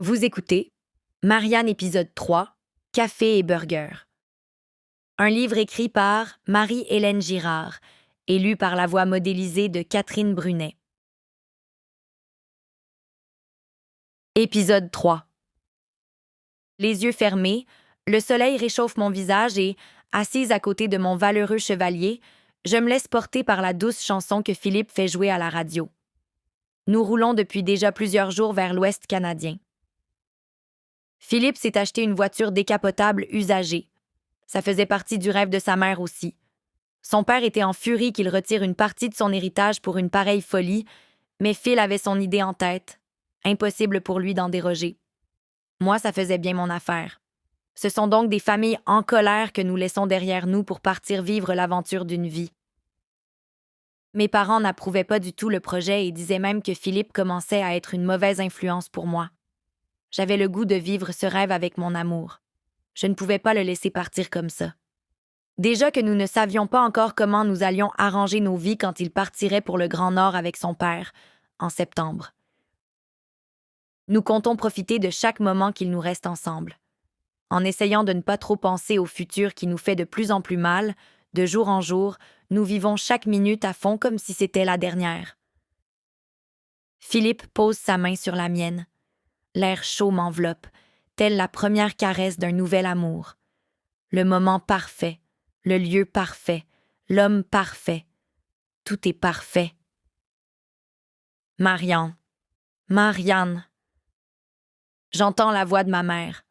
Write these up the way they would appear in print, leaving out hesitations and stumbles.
Vous écoutez Marianne épisode 3, Café et burger. Un livre écrit par Marie-Hélène Girard et lu par la voix modélisée de Catherine Brunet. Épisode 3. Les yeux fermés, le soleil réchauffe mon visage et, assise à côté de mon valeureux chevalier, je me laisse porter par la douce chanson que Philippe fait jouer à la radio. Nous roulons depuis déjà plusieurs jours vers l'Ouest canadien. Philippe s'est acheté une voiture décapotable usagée. Ça faisait partie du rêve de sa mère aussi. Son père était en furie qu'il retire une partie de son héritage pour une pareille folie, mais Phil avait son idée en tête. Impossible pour lui d'en déroger. Moi, ça faisait bien mon affaire. Ce sont donc des familles en colère que nous laissons derrière nous pour partir vivre l'aventure d'une vie. Mes parents n'approuvaient pas du tout le projet et disaient même que Philippe commençait à être une mauvaise influence pour moi. J'avais le goût de vivre ce rêve avec mon amour. Je ne pouvais pas le laisser partir comme ça. Déjà que nous ne savions pas encore comment nous allions arranger nos vies quand il partirait pour le Grand Nord avec son père, en septembre. Nous comptons profiter de chaque moment qu'il nous reste ensemble. En essayant de ne pas trop penser au futur qui nous fait de plus en plus mal, de jour en jour, nous vivons chaque minute à fond comme si c'était la dernière. Philippe pose sa main sur la mienne. L'air chaud m'enveloppe, telle la première caresse d'un nouvel amour. Le moment parfait, le lieu parfait, l'homme parfait. Tout est parfait. Marianne. Marianne. J'entends la voix de ma mère.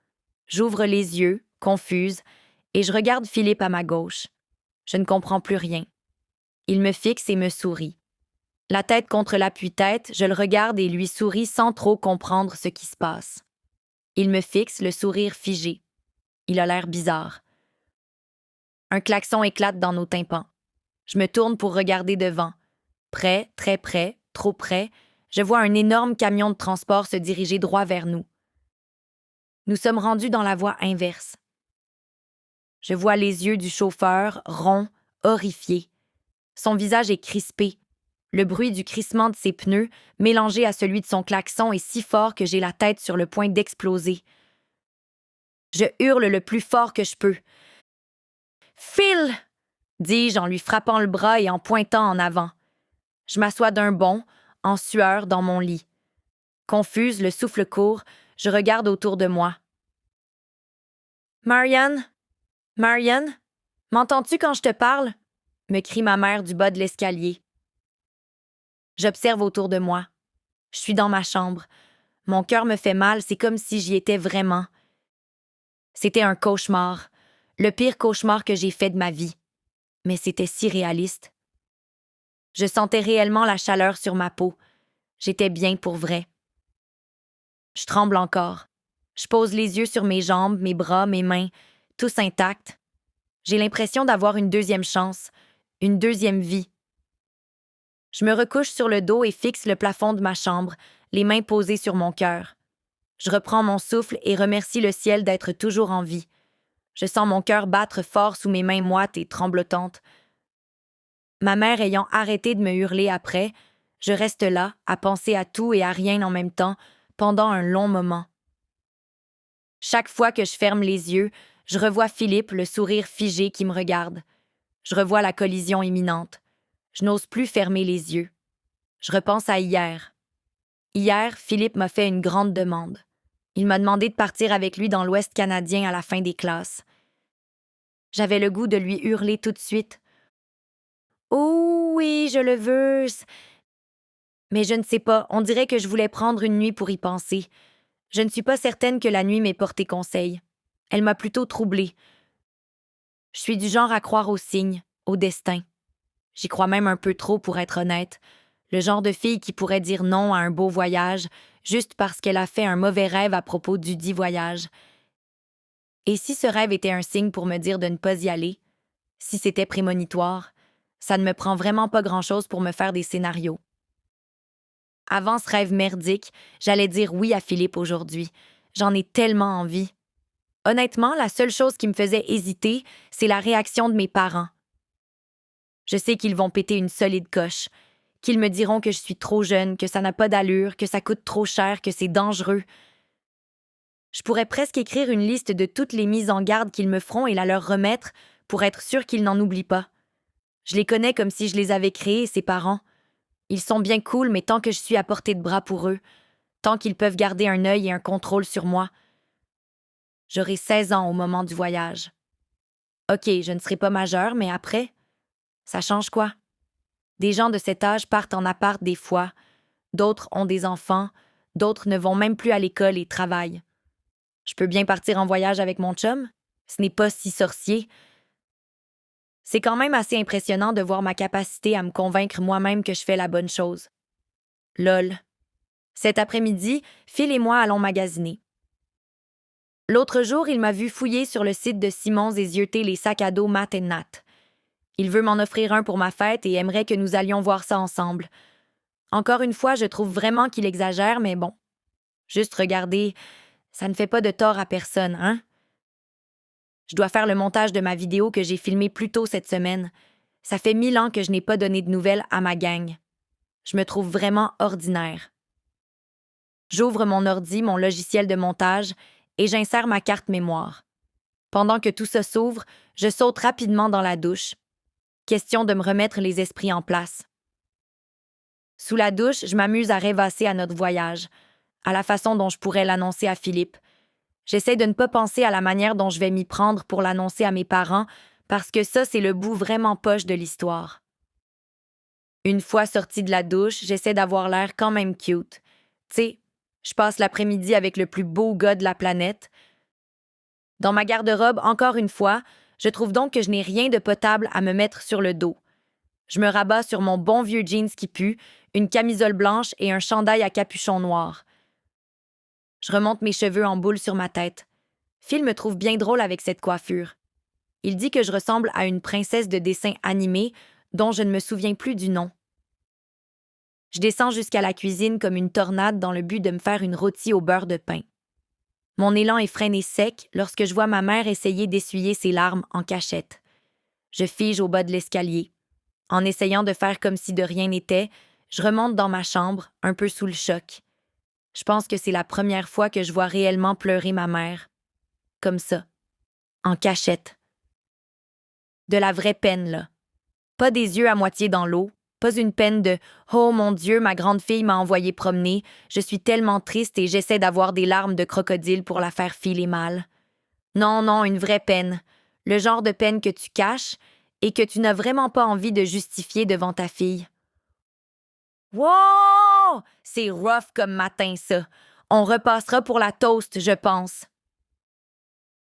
J'ouvre les yeux, confuse, et je regarde Philippe à ma gauche. Je ne comprends plus rien. Il me fixe et me sourit. La tête contre l'appui-tête, je le regarde et lui souris sans trop comprendre ce qui se passe. Il me fixe, le sourire figé. Il a l'air bizarre. Un klaxon éclate dans nos tympans. Je me tourne pour regarder devant. Près, très près, trop près, je vois un énorme camion de transport se diriger droit vers nous. Nous sommes rendus dans la voie inverse. Je vois les yeux du chauffeur, ronds, horrifiés. Son visage est crispé. Le bruit du crissement de ses pneus, mélangé à celui de son klaxon, est si fort que j'ai la tête sur le point d'exploser. Je hurle le plus fort que je peux. « Phil !» dis-je en lui frappant le bras et en pointant en avant. Je m'assois d'un bond, en sueur, dans mon lit. Confuse, le souffle court, je regarde autour de moi. « Marianne? Marianne? M'entends-tu quand je te parle? » me crie ma mère du bas de l'escalier. J'observe autour de moi. Je suis dans ma chambre. Mon cœur me fait mal, c'est comme si j'y étais vraiment. C'était un cauchemar, le pire cauchemar que j'ai fait de ma vie. Mais c'était si réaliste. Je sentais réellement la chaleur sur ma peau. J'étais bien pour vrai. Je tremble encore. Je pose les yeux sur mes jambes, mes bras, mes mains, tous intacts. J'ai l'impression d'avoir une deuxième chance, une deuxième vie. Je me recouche sur le dos et fixe le plafond de ma chambre, les mains posées sur mon cœur. Je reprends mon souffle et remercie le ciel d'être toujours en vie. Je sens mon cœur battre fort sous mes mains moites et tremblotantes. Ma mère ayant arrêté de me hurler après, je reste là, à penser à tout et à rien en même temps, pendant un long moment. Chaque fois que je ferme les yeux, je revois Philippe, le sourire figé qui me regarde. Je revois la collision imminente. Je n'ose plus fermer les yeux. Je repense à hier. Hier, Philippe m'a fait une grande demande. Il m'a demandé de partir avec lui dans l'Ouest canadien à la fin des classes. J'avais le goût de lui hurler tout de suite. « Oh oui, je le veux! » Mais je ne sais pas, on dirait que je voulais prendre une nuit pour y penser. Je ne suis pas certaine que la nuit m'ait porté conseil. Elle m'a plutôt troublée. Je suis du genre à croire aux signes, au destin. J'y crois même un peu trop pour être honnête. Le genre de fille qui pourrait dire non à un beau voyage juste parce qu'elle a fait un mauvais rêve à propos du dit voyage. Et si ce rêve était un signe pour me dire de ne pas y aller, si c'était prémonitoire, ça ne me prend vraiment pas grand-chose pour me faire des scénarios. Avant ce rêve merdique, j'allais dire oui à Philippe aujourd'hui. J'en ai tellement envie. Honnêtement, la seule chose qui me faisait hésiter, c'est la réaction de mes parents. Je sais qu'ils vont péter une solide coche, qu'ils me diront que je suis trop jeune, que ça n'a pas d'allure, que ça coûte trop cher, que c'est dangereux. Je pourrais presque écrire une liste de toutes les mises en garde qu'ils me feront et la leur remettre pour être sûr qu'ils n'en oublient pas. Je les connais comme si je les avais créés, ces parents. Ils sont bien cool, mais tant que je suis à portée de bras pour eux, tant qu'ils peuvent garder un œil et un contrôle sur moi. J'aurai 16 ans au moment du voyage. OK, je ne serai pas majeure, mais après, ça change quoi? Des gens de cet âge partent en appart des fois, d'autres ont des enfants, d'autres ne vont même plus à l'école et travaillent. Je peux bien partir en voyage avec mon chum? Ce n'est pas si sorcier. C'est quand même assez impressionnant de voir ma capacité à me convaincre moi-même que je fais la bonne chose. Lol. Cet après-midi, Phil et moi allons magasiner. L'autre jour, il m'a vu fouiller sur le site de Simons et zioter les sacs à dos Matt et Nat. Il veut m'en offrir un pour ma fête et aimerait que nous allions voir ça ensemble. Encore une fois, je trouve vraiment qu'il exagère, mais bon. Juste regarder, ça ne fait pas de tort à personne, hein? Je dois faire le montage de ma vidéo que j'ai filmée plus tôt cette semaine. Ça fait 1000 ans que je n'ai pas donné de nouvelles à ma gang. Je me trouve vraiment ordinaire. J'ouvre mon ordi, mon logiciel de montage, et j'insère ma carte mémoire. Pendant que tout ça s'ouvre, je saute rapidement dans la douche. Question de me remettre les esprits en place. Sous la douche, je m'amuse à rêvasser à notre voyage, à la façon dont je pourrais l'annoncer à Philippe. J'essaie de ne pas penser à la manière dont je vais m'y prendre pour l'annoncer à mes parents, parce que ça, c'est le bout vraiment poche de l'histoire. Une fois sortie de la douche, j'essaie d'avoir l'air quand même cute. Tu sais, je passe l'après-midi avec le plus beau gars de la planète. Dans ma garde-robe, encore une fois, je trouve donc que je n'ai rien de potable à me mettre sur le dos. Je me rabats sur mon bon vieux jeans qui pue, une camisole blanche et un chandail à capuchon noir. Je remonte mes cheveux en boule sur ma tête. Phil me trouve bien drôle avec cette coiffure. Il dit que je ressemble à une princesse de dessin animé dont je ne me souviens plus du nom. Je descends jusqu'à la cuisine comme une tornade dans le but de me faire une rôtie au beurre de pain. Mon élan est freiné sec lorsque je vois ma mère essayer d'essuyer ses larmes en cachette. Je fige au bas de l'escalier. En essayant de faire comme si de rien n'était, je remonte dans ma chambre, un peu sous le choc. Je pense que c'est la première fois que je vois réellement pleurer ma mère. Comme ça. En cachette. De la vraie peine, là. Pas des yeux à moitié dans l'eau, pas une peine de « Oh mon Dieu, ma grande fille m'a envoyé promener, je suis tellement triste et j'essaie d'avoir des larmes de crocodile pour la faire filer mal. » Non, non, une vraie peine. Le genre de peine que tu caches et que tu n'as vraiment pas envie de justifier devant ta fille. Wow! C'est rough comme matin, ça. On repassera pour la toast, je pense.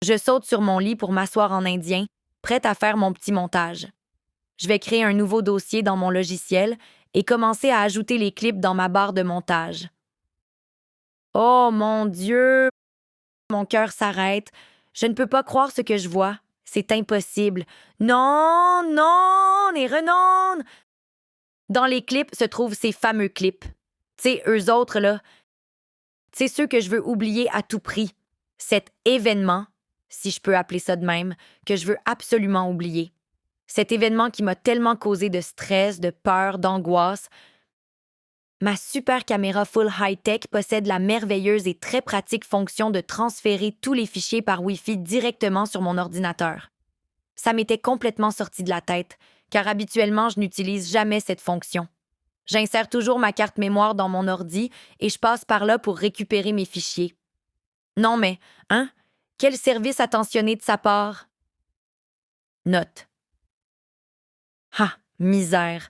Je saute sur mon lit pour m'asseoir en indien, prête à faire mon petit montage. Je vais créer un nouveau dossier dans mon logiciel et commencer à ajouter les clips dans ma barre de montage. Oh mon Dieu! Mon cœur s'arrête. Je ne peux pas croire ce que je vois. C'est impossible. Non, non, les renonnes! Dans les clips se trouvent ces fameux clips. Tu sais, eux autres, là. C'est ceux que je veux oublier à tout prix. Cet événement, si je peux appeler ça de même, que je veux absolument oublier. Cet événement qui m'a tellement causé de stress, de peur, d'angoisse. Ma super caméra full high-tech possède la merveilleuse et très pratique fonction de transférer tous les fichiers par Wi-Fi directement sur mon ordinateur. Ça m'était complètement sorti de la tête, car habituellement, je n'utilise jamais cette fonction. J'insère toujours ma carte mémoire dans mon ordi et je passe par là pour récupérer mes fichiers. Non mais, hein? Quel service attentionné de sa part? Note. Ah, misère.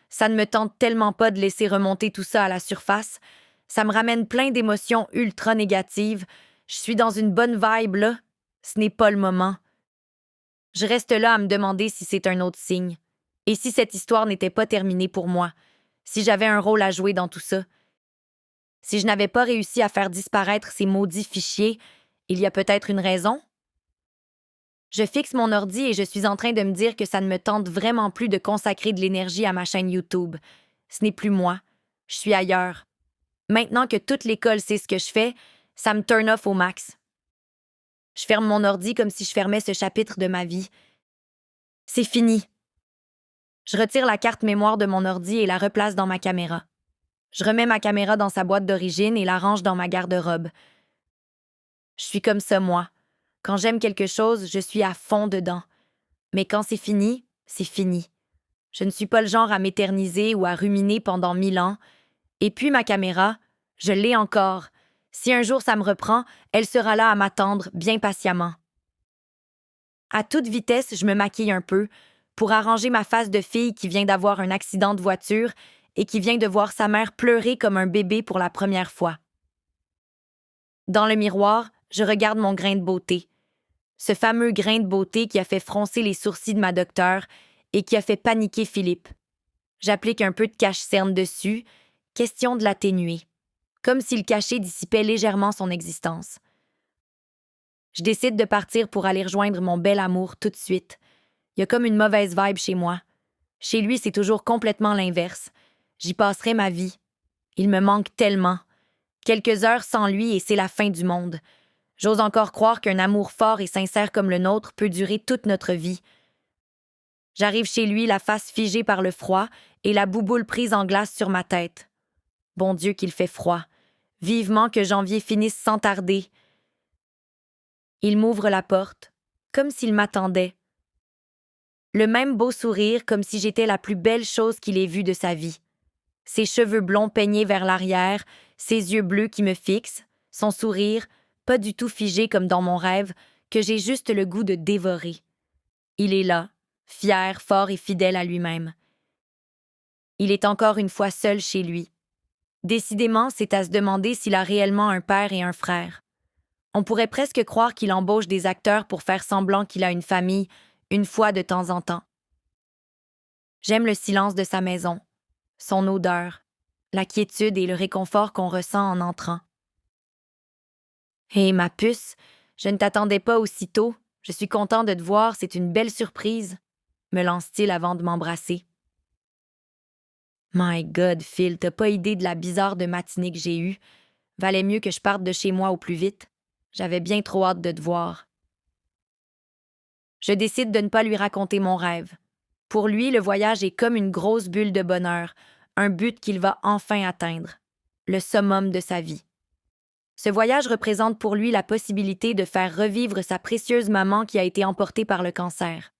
Ça ne me tente tellement pas de laisser remonter tout ça à la surface. Ça me ramène plein d'émotions ultra négatives. Je suis dans une bonne vibe, là. Ce n'est pas le moment. Je reste là à me demander si c'est un autre signe. Et si cette histoire n'était pas terminée pour moi. Si j'avais un rôle à jouer dans tout ça. Si je n'avais pas réussi à faire disparaître ces maudits fichiers, il y a peut-être une raison? Je fixe mon ordi et je suis en train de me dire que ça ne me tente vraiment plus de consacrer de l'énergie à ma chaîne YouTube. Ce n'est plus moi. Je suis ailleurs. Maintenant que toute l'école sait ce que je fais, ça me turn off au max. Je ferme mon ordi comme si je fermais ce chapitre de ma vie. C'est fini. Je retire la carte mémoire de mon ordi et la replace dans ma caméra. Je remets ma caméra dans sa boîte d'origine et la range dans ma garde-robe. Je suis comme ça, moi. Quand j'aime quelque chose, je suis à fond dedans. Mais quand c'est fini, c'est fini. Je ne suis pas le genre à m'éterniser ou à ruminer pendant 1000 ans. Et puis ma caméra, je l'ai encore. Si un jour ça me reprend, elle sera là à m'attendre bien patiemment. À toute vitesse, je me maquille un peu pour arranger ma face de fille qui vient d'avoir un accident de voiture et qui vient de voir sa mère pleurer comme un bébé pour la première fois. Dans le miroir, je regarde mon grain de beauté. Ce fameux grain de beauté qui a fait froncer les sourcils de ma docteure et qui a fait paniquer Philippe. J'applique un peu de cache-cerne dessus, question de l'atténuer, comme si le cachet dissipait légèrement son existence. Je décide de partir pour aller rejoindre mon bel amour tout de suite. Il y a comme une mauvaise vibe chez moi. Chez lui, c'est toujours complètement l'inverse. J'y passerai ma vie. Il me manque tellement. Quelques heures sans lui et c'est la fin du monde. J'ose encore croire qu'un amour fort et sincère comme le nôtre peut durer toute notre vie. J'arrive chez lui, la face figée par le froid et la bouboule prise en glace sur ma tête. Bon Dieu qu'il fait froid. Vivement que janvier finisse sans tarder. Il m'ouvre la porte, comme s'il m'attendait. Le même beau sourire, comme si j'étais la plus belle chose qu'il ait vue de sa vie. Ses cheveux blonds peignés vers l'arrière, ses yeux bleus qui me fixent, son sourire, pas du tout figé comme dans mon rêve, que j'ai juste le goût de dévorer. Il est là, fier, fort et fidèle à lui-même. Il est encore une fois seul chez lui. Décidément, c'est à se demander s'il a réellement un père et un frère. On pourrait presque croire qu'il embauche des acteurs pour faire semblant qu'il a une famille, une fois de temps en temps. J'aime le silence de sa maison, son odeur, la quiétude et le réconfort qu'on ressent en entrant. « Hé, ma puce, je ne t'attendais pas aussitôt. Je suis content de te voir, c'est une belle surprise, » me lance-t-il avant de m'embrasser. My God, Phil, t'as pas idée de la bizarre de matinée que j'ai eue. Valait mieux que je parte de chez moi au plus vite. J'avais bien trop hâte de te voir. Je décide de ne pas lui raconter mon rêve. Pour lui, le voyage est comme une grosse bulle de bonheur, un but qu'il va enfin atteindre, le summum de sa vie. Ce voyage représente pour lui la possibilité de faire revivre sa précieuse maman qui a été emportée par le cancer.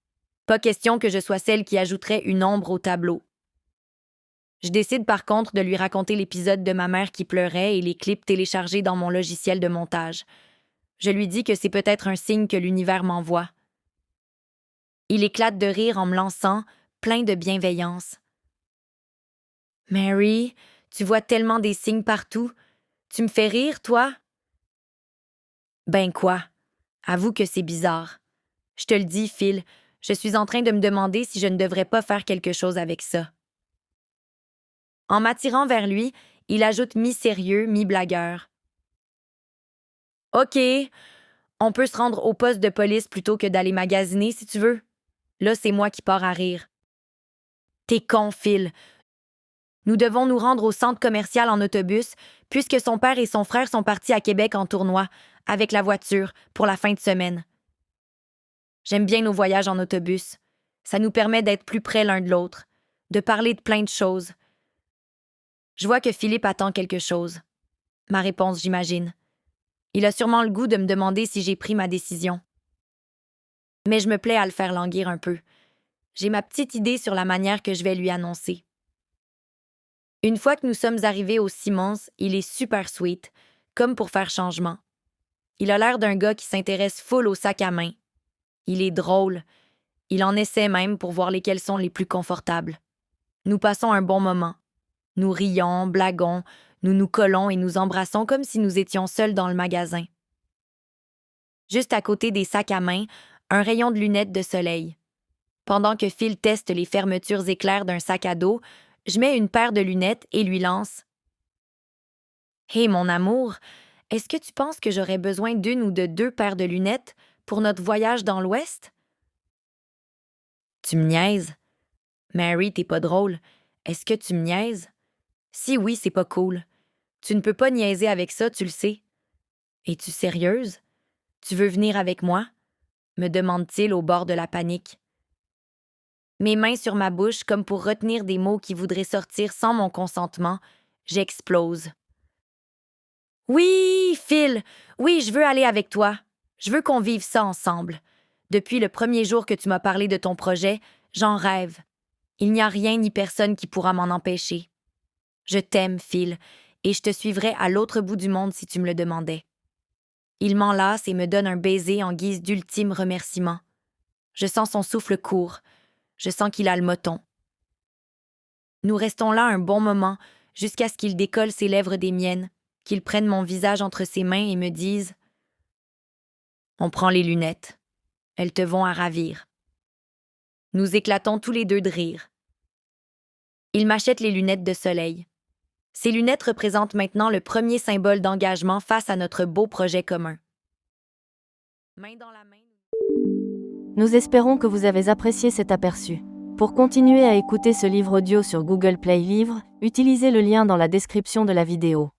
Pas question que je sois celle qui ajouterait une ombre au tableau. Je décide par contre de lui raconter l'épisode de ma mère qui pleurait et les clips téléchargés dans mon logiciel de montage. Je lui dis que c'est peut-être un signe que l'univers m'envoie. Il éclate de rire en me lançant, plein de bienveillance. « Mary, tu vois tellement des signes partout. Tu me fais rire, toi? » Ben quoi? Avoue que c'est bizarre. Je te le dis, Phil, je suis en train de me demander si je ne devrais pas faire quelque chose avec ça. En m'attirant vers lui, il ajoute mi-sérieux, mi-blagueur. « OK, on peut se rendre au poste de police plutôt que d'aller magasiner si tu veux. » Là, c'est moi qui pars à rire. « T'es con, Phil. Nous devons nous rendre au centre commercial en autobus, puisque son père et son frère sont partis à Québec en tournoi, avec la voiture, pour la fin de semaine. J'aime bien nos voyages en autobus. Ça nous permet d'être plus près l'un de l'autre, de parler de plein de choses. Je vois que Philippe attend quelque chose. Ma réponse, j'imagine. Il a sûrement le goût de me demander si j'ai pris ma décision. Mais je me plais à le faire languir un peu. J'ai ma petite idée sur la manière que je vais lui annoncer. Une fois que nous sommes arrivés au Simons, il est super sweet, comme pour faire changement. Il a l'air d'un gars qui s'intéresse full au sac à main. Il est drôle. Il en essaie même pour voir lesquels sont les plus confortables. Nous passons un bon moment. Nous rions, blaguons, nous nous collons et nous embrassons comme si nous étions seuls dans le magasin. Juste à côté des sacs à main, un rayon de lunettes de soleil. Pendant que Phil teste les fermetures éclairs d'un sac à dos, je mets une paire de lunettes et lui lance. « Hé, mon amour, est-ce que tu penses que j'aurais besoin d'une ou de 2 paires de lunettes pour notre voyage dans l'Ouest? » Tu me niaises? Mary, t'es pas drôle. Est-ce que tu me niaises? Si oui, c'est pas cool. Tu ne peux pas niaiser avec ça, tu le sais. Es-tu sérieuse? Tu veux venir avec moi? Me demande-t-il au bord de la panique. Mes mains sur ma bouche comme pour retenir des mots qui voudraient sortir sans mon consentement, j'explose. Oui, Phil, oui, je veux aller avec toi. Je veux qu'on vive ça ensemble. Depuis le premier jour que tu m'as parlé de ton projet, j'en rêve. Il n'y a rien ni personne qui pourra m'en empêcher. Je t'aime, Phil, et je te suivrai à l'autre bout du monde si tu me le demandais. Il m'enlace et me donne un baiser en guise d'ultime remerciement. Je sens son souffle court. Je sens qu'il a le moton. Nous restons là un bon moment, jusqu'à ce qu'il décolle ses lèvres des miennes, qu'il prenne mon visage entre ses mains et me dise « On prend les lunettes. Elles te vont à ravir. » Nous éclatons tous les deux de rire. Il m'achète les lunettes de soleil. Ces lunettes représentent maintenant le premier symbole d'engagement face à notre beau projet commun. Main dans la main. Nous espérons que vous avez apprécié cet aperçu. Pour continuer à écouter ce livre audio sur Google Play Livres, utilisez le lien dans la description de la vidéo.